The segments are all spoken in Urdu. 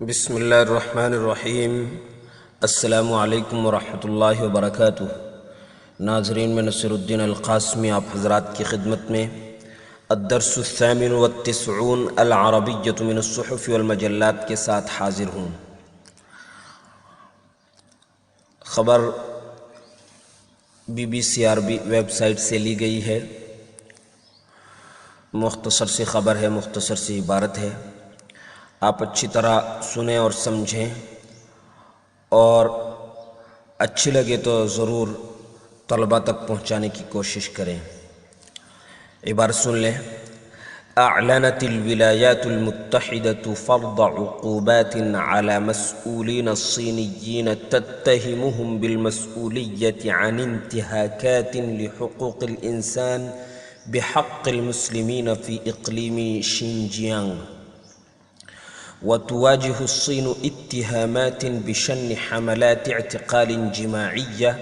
بسم اللہ الرحمن الرحیم۔ السلام علیکم ورحمۃ اللہ وبرکاتہ۔ ناظرین، میں نصیر الدین القاسمی آپ حضرات کی خدمت میں الدرس الثامن والتسعون العربیۃ من الصحف والمجلات کے ساتھ حاضر ہوں۔ خبر BBC عربی ویب سائٹ سے لی گئی ہے۔ مختصر سی خبر ہے، مختصر سی عبارت ہے، آپ اچھی طرح سنیں اور سمجھیں، اور اچھی لگے تو ضرور طلباء تک پہنچانے کی کوشش کریں۔ عبارت سن لیں۔ اعلنت الولايات المتحدة فرض عقوبات على مسؤولين الصينيين تتهمهم بالمسؤولية عن انتهاكات لحقوق الإنسان بحق المسلمين في إقليم شينجيانغ، وتواجه الصين اتهامات بشن حملات اعتقال جماعية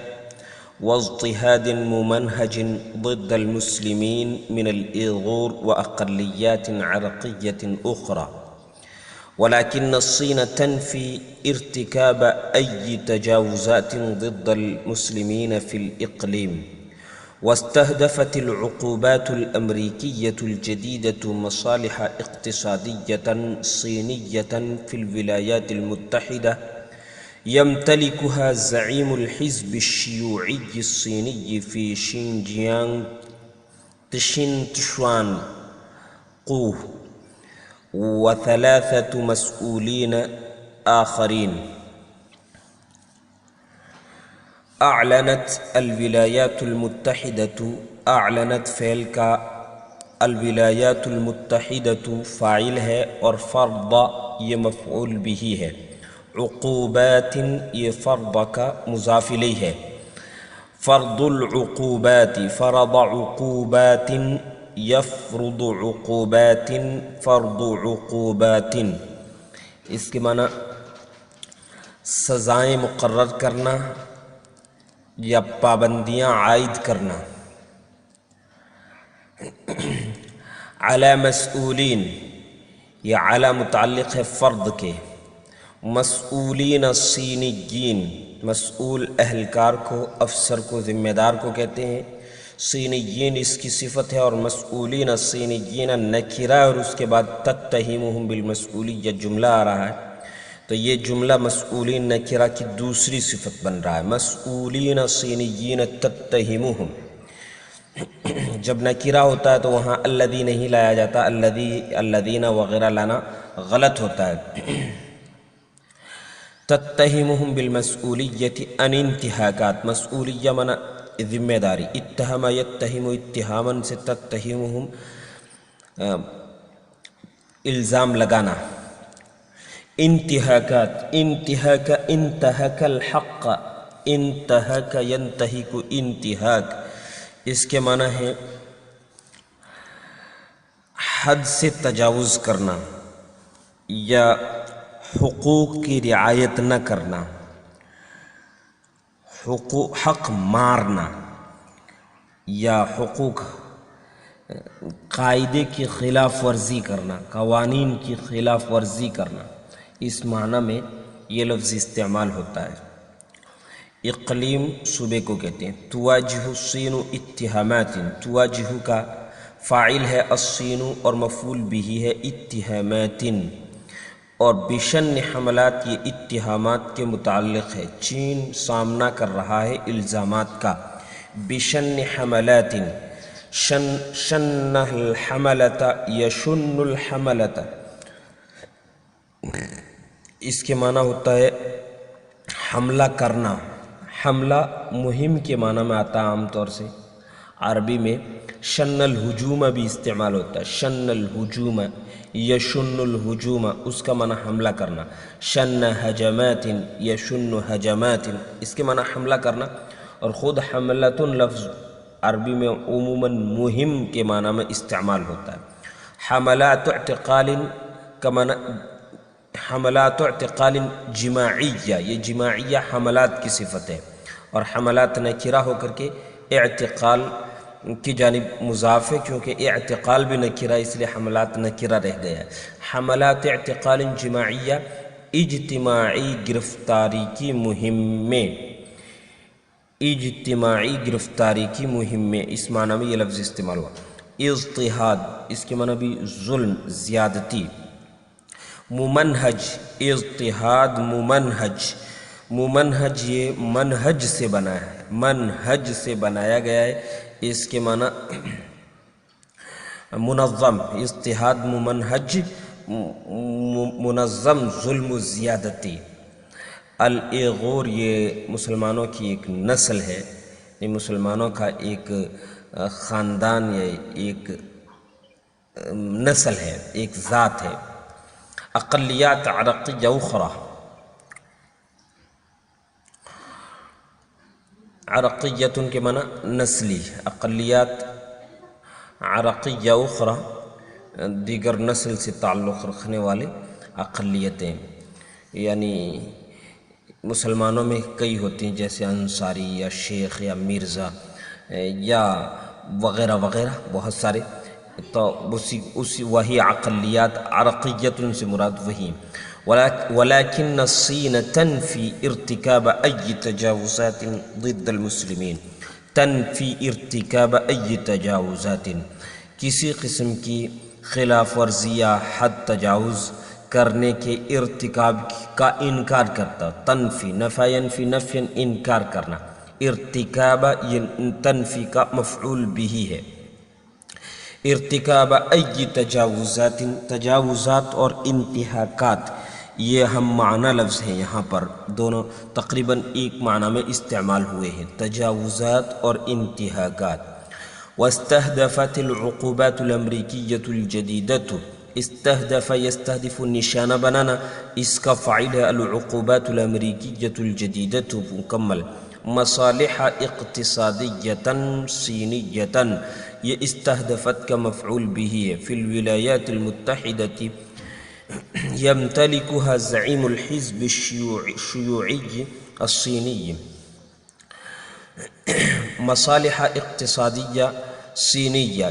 واضطهاد ممنهج ضد المسلمين من الإيغور وأقليات عرقية أخرى، ولكن الصين تنفي ارتكاب أي تجاوزات ضد المسلمين في الإقليم. واستهدفت العقوبات الأمريكية الجديدة مصالح اقتصادية صينية في الولايات المتحدة يمتلكها زعيم الحزب الشيوعي الصيني في شينجيانغ تشين قو وثلاثة مسؤولين آخرين. اعلنت الولايات المتحدة، اعلنت فعل کا الولايات المتحدة فاعل ہے اور فرض یہ مفعول بھی ہے، عقوبات یہ فرض کا مضاف الیہ ہے۔ فرض العقوبات، فرض عقوبات، یفرض عقوبات، فرض عقوبات، اس کے معنی سزائیں مقرر کرنا یا پابندیاں عائد کرنا۔ علی مسئولین، یہ علی متعلق ہے فرد کے، مسئولین الصینیین، مسئول اہلکار کو، افسر کو، ذمہ دار کو کہتے ہیں، صینیین اس کی صفت ہے، اور مسئولین الصینیین نکرہ اور اس کے بعد تتہمہم بالمسئولیہ جملہ آ رہا ہے، تو یہ جملہ مسئولین نکرہ کی دوسری صفت بن رہا ہے۔ مسئولین صینیین تتہمہم، جب نکرہ ہوتا ہے تو وہاں الذی نہیں لایا جاتا، الذین وغیرہ لانا غلط ہوتا ہے۔ تتہمہم بالمسئولیت ان انتہاکات، مسئولیہ منا ذمہ داری، اتہم یتہم اتہامن سے تتہمہم الزام لگانا۔ انتہاکات، انتہاک، انتہک الحق، انتہک ینتہک انتہاک، اس کے معنی ہے حد سے تجاوز کرنا یا حقوق کی رعایت نہ کرنا، حق مارنا یا حقوق قاعدے کی خلاف ورزی کرنا، قوانین کی خلاف ورزی کرنا، اس معنی میں یہ لفظ استعمال ہوتا ہے۔ اقلیم صوبے کو کہتے ہیں۔ تواجہ الصین اتہامات، تواجہ کا فاعل ہے الصین اور مفعول بھی ہے اتہامات، اور بشن حملات یہ اتہامات کے متعلق ہے، چین سامنا کر رہا ہے الزامات کا۔ بشن حملات، شن الحملۃ یشن الحملۃ، اس کے معنی ہوتا ہے حملہ کرنا۔ حملہ مہم کے معنی میں آتا ہے عام طور سے، عربی میں شن الہجوم بھی استعمال ہوتا ہے، شن الہجوم، یشن الہجوم، اس کا معنی حملہ کرنا۔ شن ہجمات، یشن ہجمات، اس کے معنی حملہ کرنا، اور خود حملۃ لفظ عربی میں عموماً مہم کے معنی میں استعمال ہوتا ہے۔ حملات اعتقال کا معنی، حملات اعتقال جماعیہ، یہ جماعیہ حملات کی صفت ہے، اور حملات نکرہ ہو کر کے اعتقال کی جانب مضاف ہے، کیونکہ اعتقال بھی نکرہ اس لیے حملات نکرہ رہ گیا ہے۔ حملات اعتقال جماعیہ اجتماعی گرفتاری کی مہم میں، اجتماعی گرفتاری کی مہم میں، اس معنی میں یہ لفظ استعمال ہوا۔ اضطہاد، اس کے معنی بھی ظلم، زیادتی۔ ممنہج، اضطہاد ممنہج، ممنہج یہ منہج سے بنا ہے، منہج سے بنایا گیا ہے، اس کے معنی منظم، اضطہاد ممنہج منظم ظلم و زیادتی۔ الایغور یہ مسلمانوں کی ایک نسل ہے، یہ مسلمانوں کا ایک خاندان یا ایک نسل ہے، ایک ذات ہے۔ اقلیات عرقیہ اخرى، عرقیت کے معنی نسلی، اقلیات عرقیہ اخرى دیگر نسل سے تعلق رکھنے والے اقلیتیں، یعنی مسلمانوں میں کئی ہوتی ہیں جیسے انصاری یا شیخ یا مرزا یا وغیرہ وغیرہ بہت سارے، تو وہی اقلیات، عرقیت سے مراد وہی۔ ولكن الصين تنفي ارتكاب أي تجاوزات ضد المسلمين، تنفی ارتکاب ای تجاوزات، کسی قسم کی خلاف ورزی یا حد تجاوز کرنے کے ارتکاب کا انکار کرتا، تنفی، نفع ینفی نفیا انکار کرنا، ارتکاب یہ تنفی کا مفعول بھی ہے۔ ارتکاب ای تجاوزات، تجاوزات اور انتہاکات یہ ہم معنی لفظ ہیں، یہاں پر دونوں تقریباً ایک معنی میں استعمال ہوئے ہیں، تجاوزات اور انتہاکات۔ واستهدفت العقوبات الامریکیۃ الجدیدۃ، استهدف یستهدف نشانہ بنانا، اس کا فاعل ہے العقوبات الامریکیۃ الجدیدۃ مکمل، مصالح اقتصادیۃ صینیۃ، یہ استہدفت کا مفعول بھی ہے، فی الولایات المتحدۃ یمتلکها زعیم الحزب الشیوعی الصینی، مصالح اقتصادیہ صینیہ،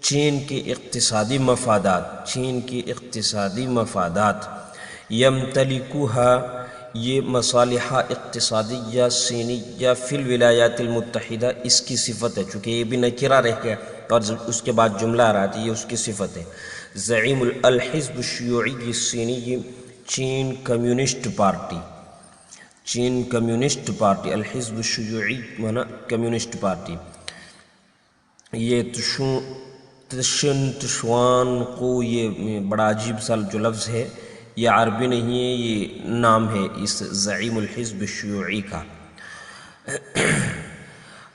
چین کے اقتصادی مفادات، چین کے اقتصادی مفادات، یمتلکها یہ مصالح اقتصادیہ صینیہ فی الولایات المتحدہ، اس کی صفت ہے، چونکہ یہ بھی نکرہ رہ گیا اور اس کے بعد جملہ آ رہا تھی، یہ اس کی صفت ہے۔ زعیم الحزب الشیوعی الصینی، چین کمیونسٹ پارٹی، چین کمیونسٹ پارٹی، الحزب الشیوعی مانا کمیونسٹ پارٹی، یہ تشوان کو، یہ بڑا عجیب سا جو لفظ ہے، یہ عربی نہیں ہے، یہ نام ہے اس زعیم الحزب الشیوعی کا۔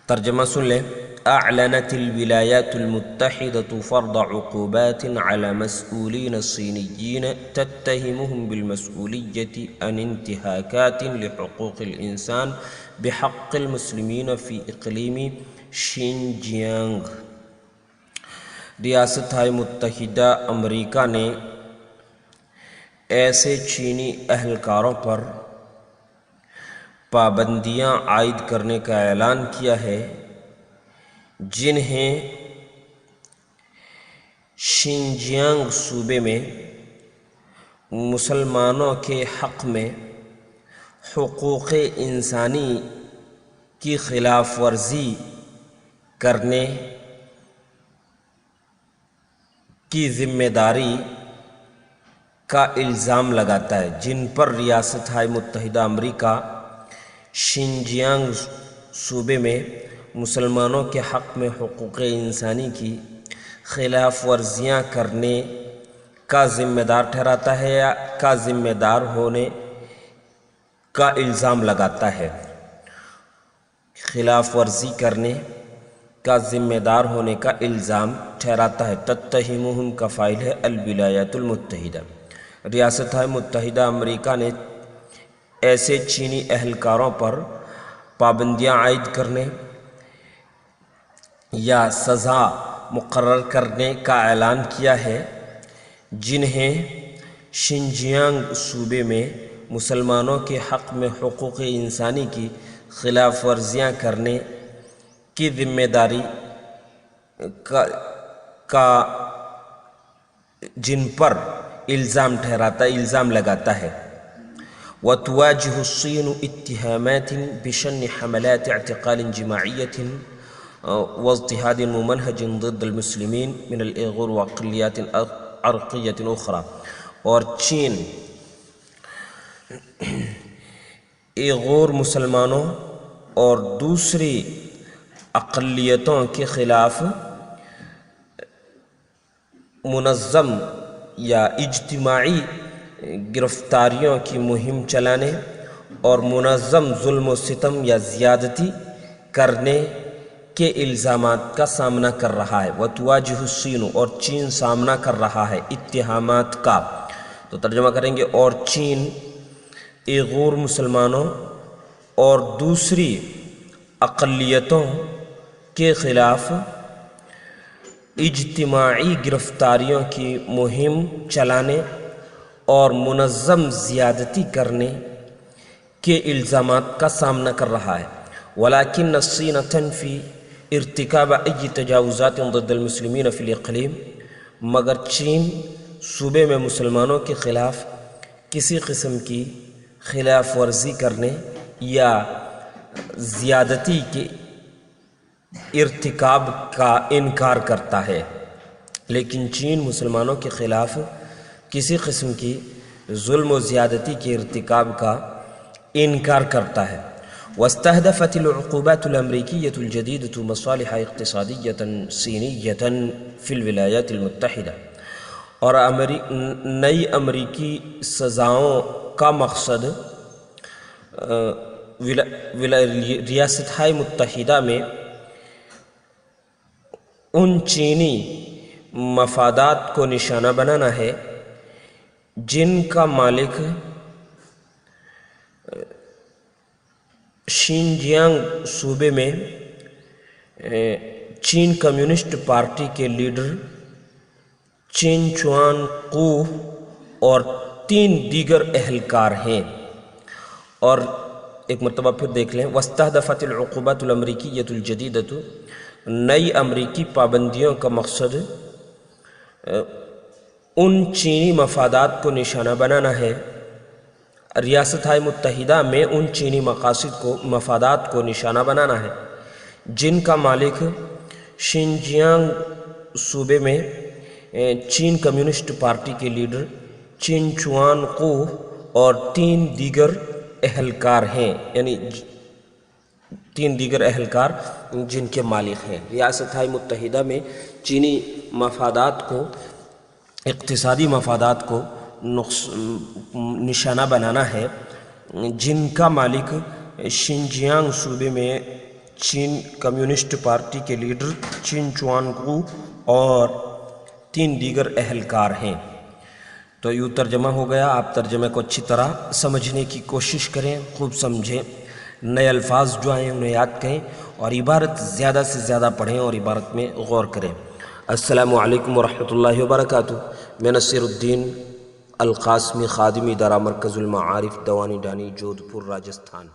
ترجمہ سن لیں۔ اعلنت الولایات المتحدة فرض عقوبات على مسؤولين صينيين تتهمهم بالمسؤولية عن انتهاكات لحقوق الإنسان بحق المسلمين في إقليم شینجیانگ۔ ریاست متحدہ امریکہ نے ایسے چینی اہلکاروں پر پابندیاں عائد کرنے کا اعلان کیا ہے جنہیں شینجیانگ صوبے میں مسلمانوں کے حق میں حقوق انسانی کی خلاف ورزی کرنے کی ذمہ داری کا الزام لگاتا ہے، جن پر ریاست متحدہ امریکہ شینجیانگ صوبے میں مسلمانوں کے حق میں حقوق انسانی کی خلاف ورزیاں کرنے کا ذمہ دار ٹھہراتا ہے یا کا ذمہ دار ہونے کا الزام لگاتا ہے، خلاف ورزی کرنے کا ذمہ دار ہونے کا الزام ٹھہراتا ہے۔ تتہمہم کا فاعل ہے الولایات المتحدہ۔ ریاست متحدہ امریکہ نے ایسے چینی اہلکاروں پر پابندیاں عائد کرنے یا سزا مقرر کرنے کا اعلان کیا ہے جنہیں شینجیانگ صوبے میں مسلمانوں کے حق میں حقوق انسانی کی خلاف ورزیاں کرنے کی ذمہ داری کا جن پر الزام ٹھہراتا ہے، الزام لگاتا ہے۔ وتواجه الصين اتهامات بشن حملات اعتقال جماعية واضطهاد ممنهج ضد المسلمين من الإيغور وأقليات عرقية أخرى، اور چین ایغور مسلمانوں اور دوسری اقلیتوں کے خلاف منظم یا اجتماعی گرفتاریوں کی مہم چلانے اور منظم ظلم و ستم یا زیادتی کرنے کے الزامات کا سامنا کر رہا ہے۔ وتواجہ الصین، اور چین سامنا کر رہا ہے اتہامات کا، تو ترجمہ کریں گے اور چین ایغور مسلمانوں اور دوسری اقلیتوں کے خلاف اجتماعی گرفتاریوں کی مہم چلانے اور منظم زیادتی کرنے کے الزامات کا سامنا کر رہا ہے۔ ولیکن الصین تنفی ارتکاب ای تجاوزات ضد المسلمین فی الاقلیم، مگر چین صوبے میں مسلمانوں کے خلاف کسی قسم کی خلاف ورزی کرنے یا زیادتی کے ارتکاب کا انکار کرتا ہے، لیکن چین مسلمانوں کے خلاف کسی قسم کی ظلم و زیادتی کے ارتکاب کا انکار کرتا ہے۔ واستهدفت العقوبات الأمريكية الجديدة مصالح اقتصادية صينية في الولايات المتحدة، اور نئی امریکی سزاؤں کا مقصد ریاستہائے متحدہ میں ان چینی مفادات کو نشانہ بنانا ہے جن کا مالک شینجیانگ صوبے میں چین کمیونسٹ پارٹی کے لیڈر چین چوان قو اور 3 دیگر اہلکار ہیں۔ اور ایک مرتبہ پھر دیکھ لیں، واستهدفت العقوبات الامریکیۃ الجدیدۃ، نئی امریکی پابندیوں کا مقصد ان چینی مفادات کو نشانہ بنانا ہے، ریاستہائے متحدہ میں ان چینی مفادات کو نشانہ بنانا ہے جن کا مالک شینجیانگ صوبے میں چین کمیونسٹ پارٹی کے لیڈر چین چوان قو اور 3 دیگر اہلکار ہیں، یعنی 3 دیگر اہلکار جن کے مالک ہیں۔ ریاستہائے متحدہ میں چینی مفادات کو، اقتصادی مفادات کو نشانہ بنانا ہے جن کا مالک شینجیانگ صوبے میں چین کمیونسٹ پارٹی کے لیڈر چین چوان قو اور 3 دیگر اہلکار ہیں۔ تو یوں ترجمہ ہو گیا۔ آپ ترجمے کو اچھی طرح سمجھنے کی کوشش کریں، خوب سمجھیں، نئے الفاظ جو آئیں انہیں یاد کریں اور عبارت زیادہ سے زیادہ پڑھیں اور عبارت میں غور کریں۔ السلام علیکم ورحمۃ اللہ وبرکاتہ۔ میں نصیر الدین القاسمی، خادم ادارہ مرکز المعارف دوانی ڈانی، جودھ پور، راجستھان۔